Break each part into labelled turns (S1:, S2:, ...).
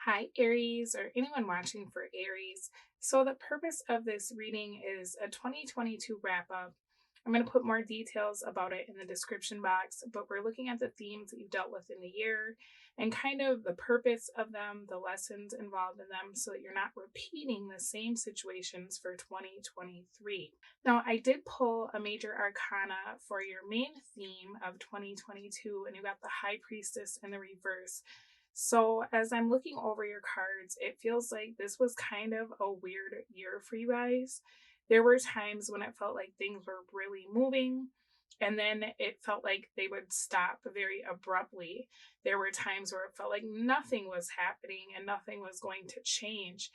S1: Hi, Aries, or anyone watching for Aries. So, the purpose of this reading is a 2022 wrap up. I'm going to put more details about it in the description box, but we're looking at the themes that you've dealt with in the year and kind of the purpose of them, the lessons involved in them, so that you're not repeating the same situations for 2023. Now, I did pull a major arcana for your main theme of 2022, and you got the High Priestess in the reverse. So, as I'm looking over your cards, it feels like this was kind of a weird year for you guys. There were times when it felt like things were really moving, and then it felt like they would stop very abruptly. There were times where it felt like nothing was happening and nothing was going to change.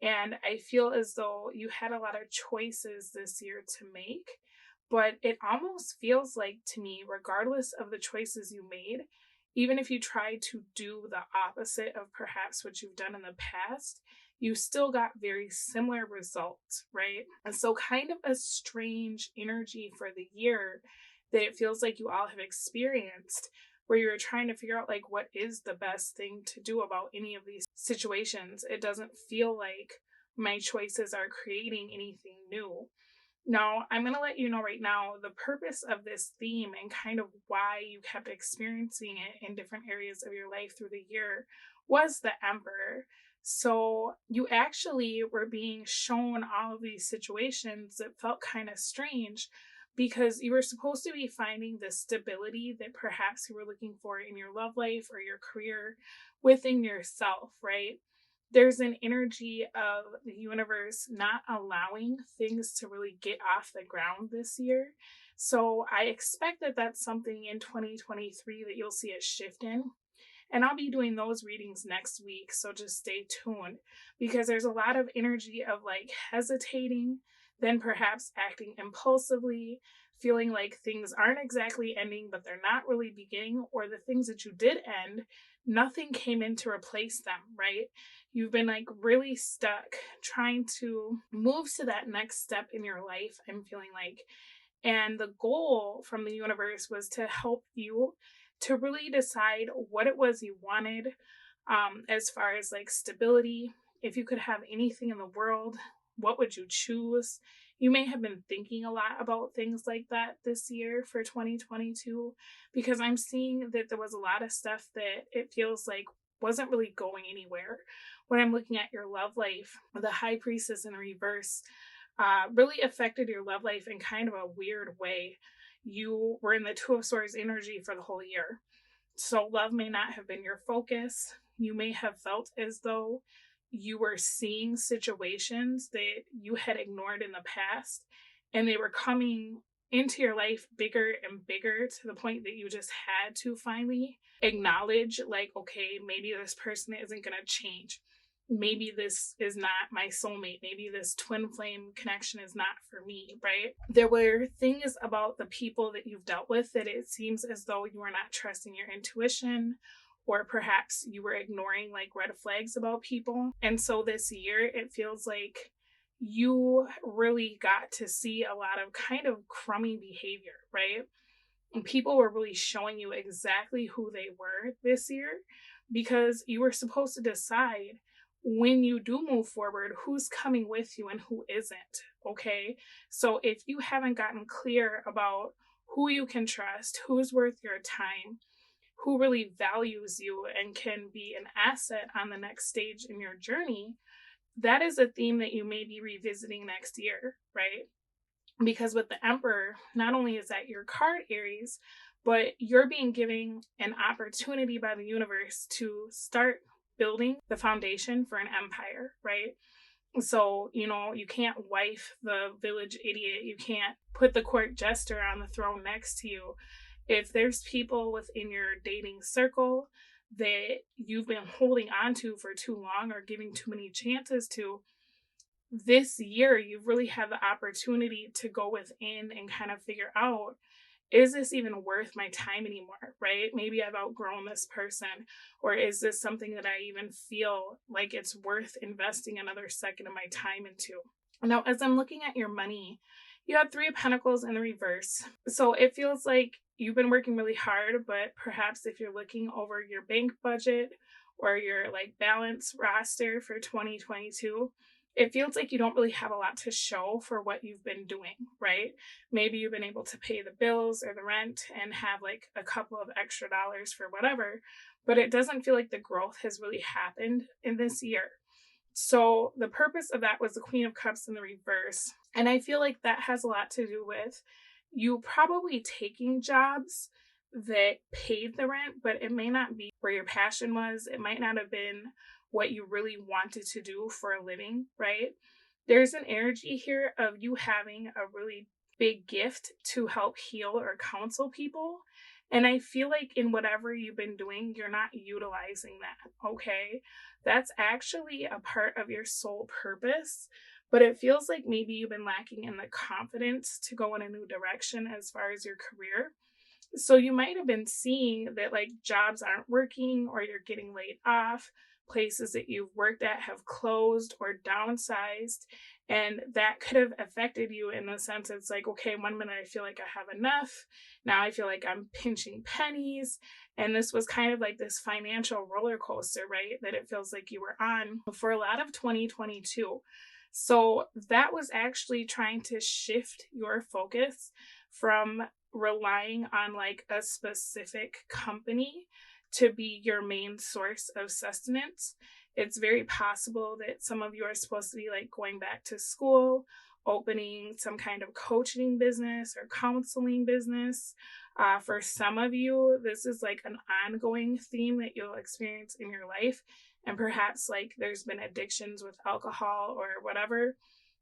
S1: And I feel as though you had a lot of choices this year to make, but it almost feels like to me, regardless of the choices you made, even if you try to do the opposite of perhaps what you've done in the past, you still got very similar results, right? And so, kind of a strange energy for the year that it feels like you all have experienced, where you're trying to figure out like what is the best thing to do about any of these situations. It doesn't feel like my choices are creating anything new. Now, I'm going to let you know right now the purpose of this theme and kind of why you kept experiencing it in different areas of your life through the year was the Emperor. So, you actually were being shown all of these situations that felt kind of strange because you were supposed to be finding the stability that perhaps you were looking for in your love life or your career within yourself, right? There's an energy of the universe not allowing things to really get off the ground this year. So I expect that that's something in 2023 that you'll see a shift in. And I'll be doing those readings next week. So just stay tuned because there's a lot of energy of like hesitating, then perhaps acting impulsively, feeling like things aren't exactly ending, but they're not really beginning, or the things that you did end, nothing came in to replace them, right? You've been like really stuck trying to move to that next step in your life, I'm feeling like. And the goal from the universe was to help you to really decide what it was you wanted, as far as like stability. If you could have anything in the world, what would you choose? You may have been thinking a lot about things like that this year for 2022, because I'm seeing that there was a lot of stuff that it feels like wasn't really going anywhere. When I'm looking at your love life, the High Priestess in reverse really affected your love life in kind of a weird way. You were in the Two of Swords energy for the whole year. So love may not have been your focus. You may have felt as though you were seeing situations that you had ignored in the past, and they were coming into your life bigger and bigger to the point that you just had to finally acknowledge, like, okay, maybe this person isn't going to change. Maybe this is not my soulmate. Maybe this twin flame connection is not for me, right? There were things about the people that you've dealt with that it seems as though you are not trusting your intuition, or perhaps you were ignoring like red flags about people. And so this year, it feels like you really got to see a lot of kind of crummy behavior, right? And people were really showing you exactly who they were this year because you were supposed to decide when you do move forward who's coming with you and who isn't. Okay. So if you haven't gotten clear about who you can trust, who's worth your time, who really values you and can be an asset on the next stage in your journey, that is a theme that you may be revisiting next year, right? Because with the Emperor, not only is that your card, Aries, but you're being given an opportunity by the universe to start building the foundation for an empire, right? So, you can't wife the village idiot. You can't put the court jester on the throne next to you. If there's people within your dating circle that you've been holding on to for too long or giving too many chances to, this year you've really had the opportunity to go within and kind of figure out, is this even worth my time anymore, right? Maybe I've outgrown this person, or is this something that I even feel like it's worth investing another second of my time into? Now, as I'm looking at your money, you have Three of Pentacles in the reverse. So it feels like you've been working really hard, but perhaps if you're looking over your bank budget or your like balance roster for 2022, it feels like you don't really have a lot to show for what you've been doing, right? Maybe you've been able to pay the bills or the rent and have like a couple of extra dollars for whatever, but it doesn't feel like the growth has really happened in this year. So the purpose of that was the Queen of Cups in the reverse. And I feel like that has a lot to do with you probably taking jobs that paid the rent, but it may not be where your passion was. It might not have been what you really wanted to do for a living, right? There's an energy here of you having a really big gift to help heal or counsel people. And I feel like in whatever you've been doing, you're not utilizing that, okay? That's actually a part of your soul purpose, but it feels like maybe you've been lacking in the confidence to go in a new direction as far as your career. So you might have been seeing that like jobs aren't working or you're getting laid off, places that you've worked at have closed or downsized, and that could have affected you in the sense it's like, okay, one minute I feel like I have enough, now I feel like I'm pinching pennies, and this was kind of like this financial roller coaster, right? That it feels like you were on for a lot of 2022. So that was actually trying to shift your focus from relying on like a specific company to be your main source of sustenance. It's very possible that some of you are supposed to be like going back to school, opening some kind of coaching business or counseling business. For some of you, this is like an ongoing theme that you'll experience in your life. And perhaps like there's been addictions with alcohol or whatever.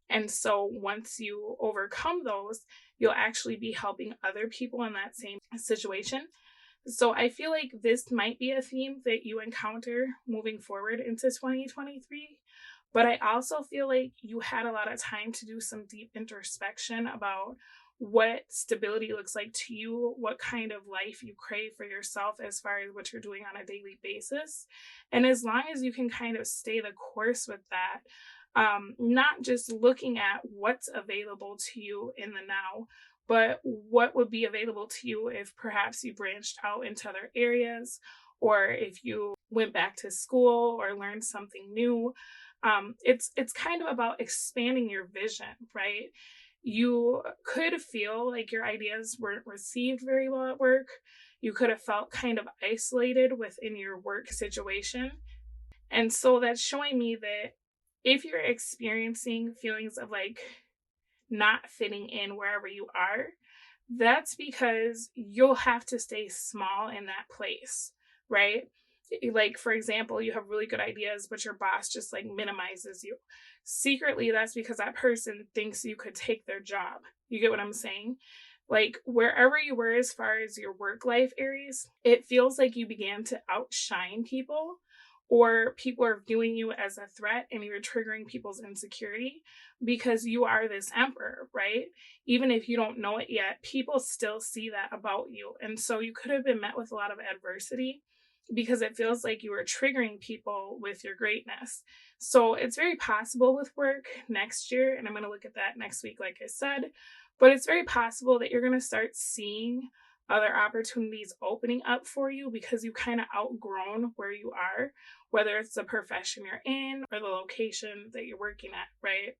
S1: And so once you overcome those, you'll actually be helping other people in that same situation. So I feel like this might be a theme that you encounter moving forward into 2023. But I also feel like you had a lot of time to do some deep introspection about what stability looks like to you, what kind of life you crave for yourself as far as what you're doing on a daily basis. And as long as you can kind of stay the course with that, not just looking at what's available to you in the now, but what would be available to you if perhaps you branched out into other areas, or if you went back to school or learned something new. It's kind of about expanding your vision, right? You could feel like your ideas weren't received very well at work. You could have felt kind of isolated within your work situation. And so that's showing me that if you're experiencing feelings of like not fitting in wherever you are, that's because you'll have to stay small in that place, right? Like, for example, you have really good ideas, but your boss just like minimizes you. Secretly, that's because that person thinks you could take their job. You get what I'm saying? Like, wherever you were as far as your work life, Aries, it feels like you began to outshine people, or people are viewing you as a threat and you're triggering people's insecurity because you are this emperor, right? Even if you don't know it yet, people still see that about you. And so you could have been met with a lot of adversity because it feels like you were triggering people with your greatness. So it's very possible with work next year, and I'm going to look at that next week, like I said, but it's very possible that you're going to start seeing other opportunities opening up for you because you kind of outgrown where you are, whether it's the profession you're in or the location that you're working at, right?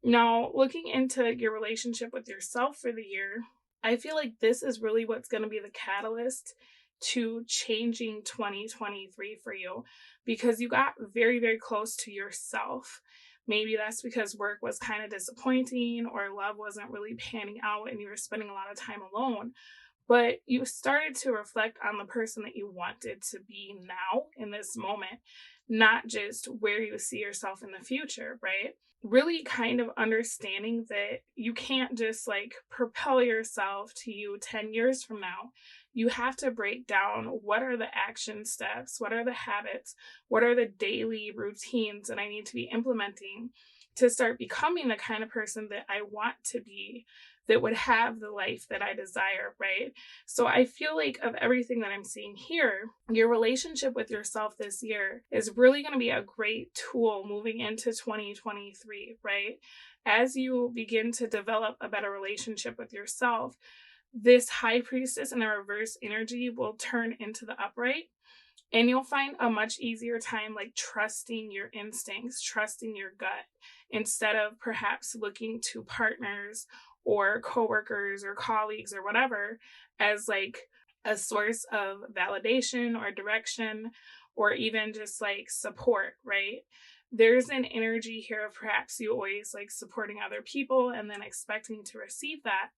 S1: Now, looking into your relationship with yourself for the year, I feel like this is really what's going to be the catalyst to changing 2023 for you, because you got very, very close to yourself. Maybe that's because work was kind of disappointing or love wasn't really panning out and you were spending a lot of time alone. But you started to reflect on the person that you wanted to be now in this moment, not just where you see yourself in the future, right? Really kind of understanding that you can't just like propel yourself to you 10 years from now. You have to break down what are the action steps, what are the habits, what are the daily routines that I need to be implementing to start becoming the kind of person that I want to be, that would have the life that I desire, right? So I feel like of everything that I'm seeing here, your relationship with yourself this year is really going to be a great tool moving into 2023, right? As you begin to develop a better relationship with yourself, this high priestess and the reverse energy will turn into the upright. And you'll find a much easier time like trusting your instincts, trusting your gut, instead of perhaps looking to partners or coworkers or colleagues or whatever as like a source of validation or direction or even just like support, right? There's an energy here of perhaps you always like supporting other people and then expecting to receive that.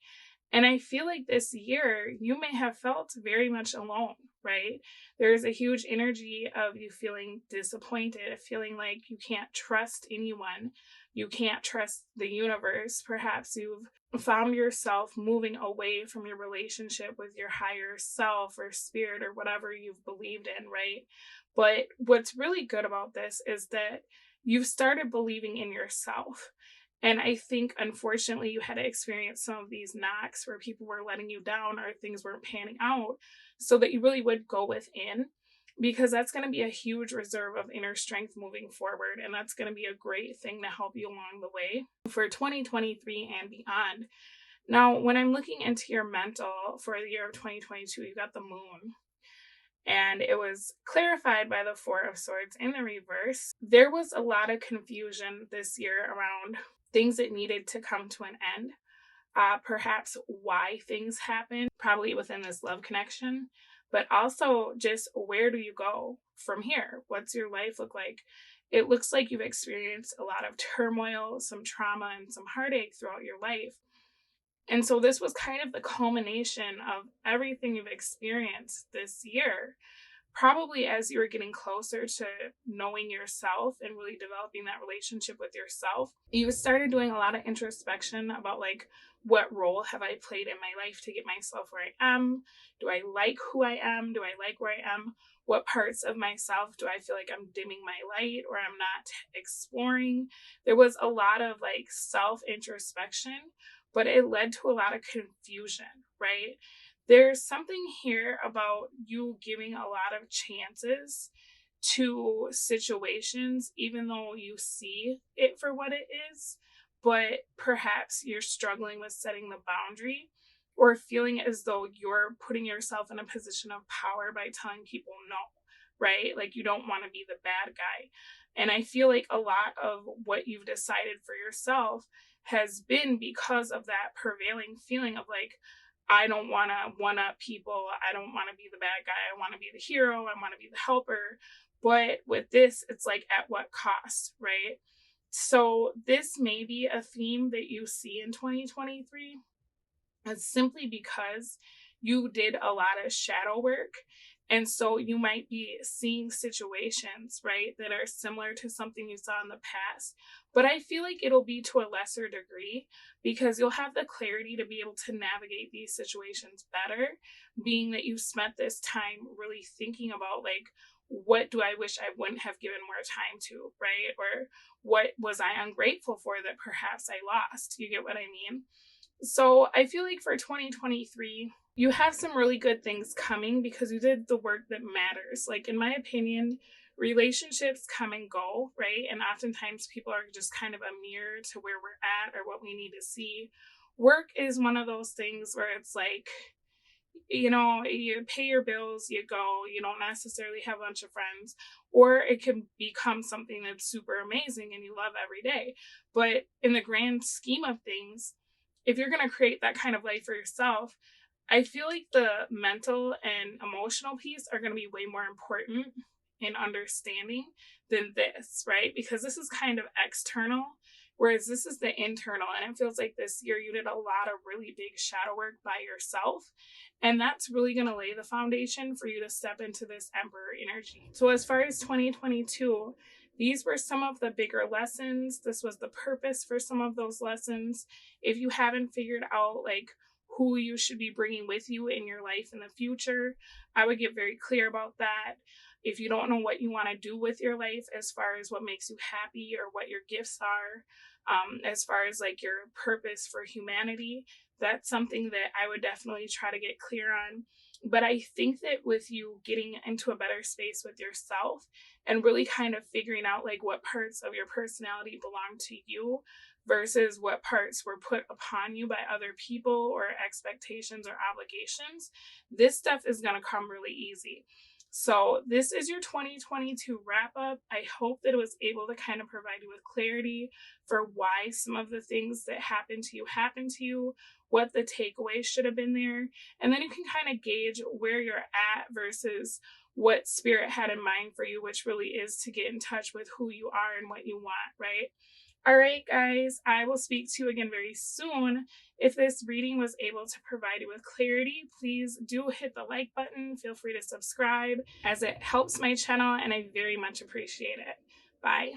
S1: And I feel like this year you may have felt very much alone, right? There's a huge energy of you feeling disappointed, feeling like you can't trust anyone. You can't trust the universe. Perhaps you've found yourself moving away from your relationship with your higher self or spirit or whatever you've believed in, right? But what's really good about this is that you've started believing in yourself. And I think, unfortunately, you had to experience some of these knocks where people were letting you down or things weren't panning out so that you really would go within, because that's going to be a huge reserve of inner strength moving forward. And that's going to be a great thing to help you along the way for 2023 and beyond. Now, when I'm looking into your mental for the year of 2022, you got the moon. And it was clarified by the Four of Swords in the reverse. There was a lot of confusion this year around things that needed to come to an end. Perhaps why things happen, probably within this love connection, but also just where do you go from here? What's your life look like? It looks like you've experienced a lot of turmoil, some trauma, and some heartache throughout your life. And so this was kind of the culmination of everything you've experienced this year. Probably as you were getting closer to knowing yourself and really developing that relationship with yourself, you started doing a lot of introspection about like, what role have I played in my life to get myself where I am? Do I like who I am? Do I like where I am? What parts of myself do I feel like I'm dimming my light or I'm not exploring? There was a lot of like self introspection, but it led to a lot of confusion, right? There's something here about you giving a lot of chances to situations, even though you see it for what it is, but perhaps you're struggling with setting the boundary or feeling as though you're putting yourself in a position of power by telling people no, right? Like you don't want to be the bad guy. And I feel like a lot of what you've decided for yourself has been because of that prevailing feeling of like, I don't want to one up people. I don't want to be the bad guy. I want to be the hero. I want to be the helper. But with this, it's like, at what cost, right? So this may be a theme that you see in 2023. It's simply because you did a lot of shadow work. And so you might be seeing situations, right, that are similar to something you saw in the past. But I feel like it'll be to a lesser degree because you'll have the clarity to be able to navigate these situations better, being that you spent this time really thinking about, like, what do I wish I wouldn't have given more time to, right? Or what was I ungrateful for that perhaps I lost? You get what I mean? So I feel like for 2023, you have some really good things coming because you did the work that matters. Like, in my opinion, relationships come and go, right? And oftentimes people are just kind of a mirror to where we're at or what we need to see. Work is one of those things where it's like, you know, you pay your bills, you go, you don't necessarily have a bunch of friends, or it can become something that's super amazing and you love every day. But in the grand scheme of things, if you're going to create that kind of life for yourself, I feel like the mental and emotional piece are going to be way more important in understanding than this, right? Because this is kind of external, whereas this is the internal. And it feels like this year you did a lot of really big shadow work by yourself. And that's really going to lay the foundation for you to step into this Emperor energy. So as far as 2022, these were some of the bigger lessons. This was the purpose for some of those lessons. If you haven't figured out like who you should be bringing with you in your life in the future, I would get very clear about that. If you don't know what you want to do with your life as far as what makes you happy or what your gifts are, as far as like your purpose for humanity, that's something that I would definitely try to get clear on. But I think that with you getting into a better space with yourself and really kind of figuring out like what parts of your personality belong to you versus what parts were put upon you by other people or expectations or obligations, this stuff is going to come really easy. So this is your 2022 wrap up. I hope that it was able to kind of provide you with clarity for why some of the things that happened to you, what the takeaways should have been there. And then you can kind of gauge where you're at versus what spirit had in mind for you, which really is to get in touch with who you are and what you want, right? All right, guys, I will speak to you again very soon. If this reading was able to provide you with clarity, please do hit the like button. Feel free to subscribe as it helps my channel and I very much appreciate it. Bye.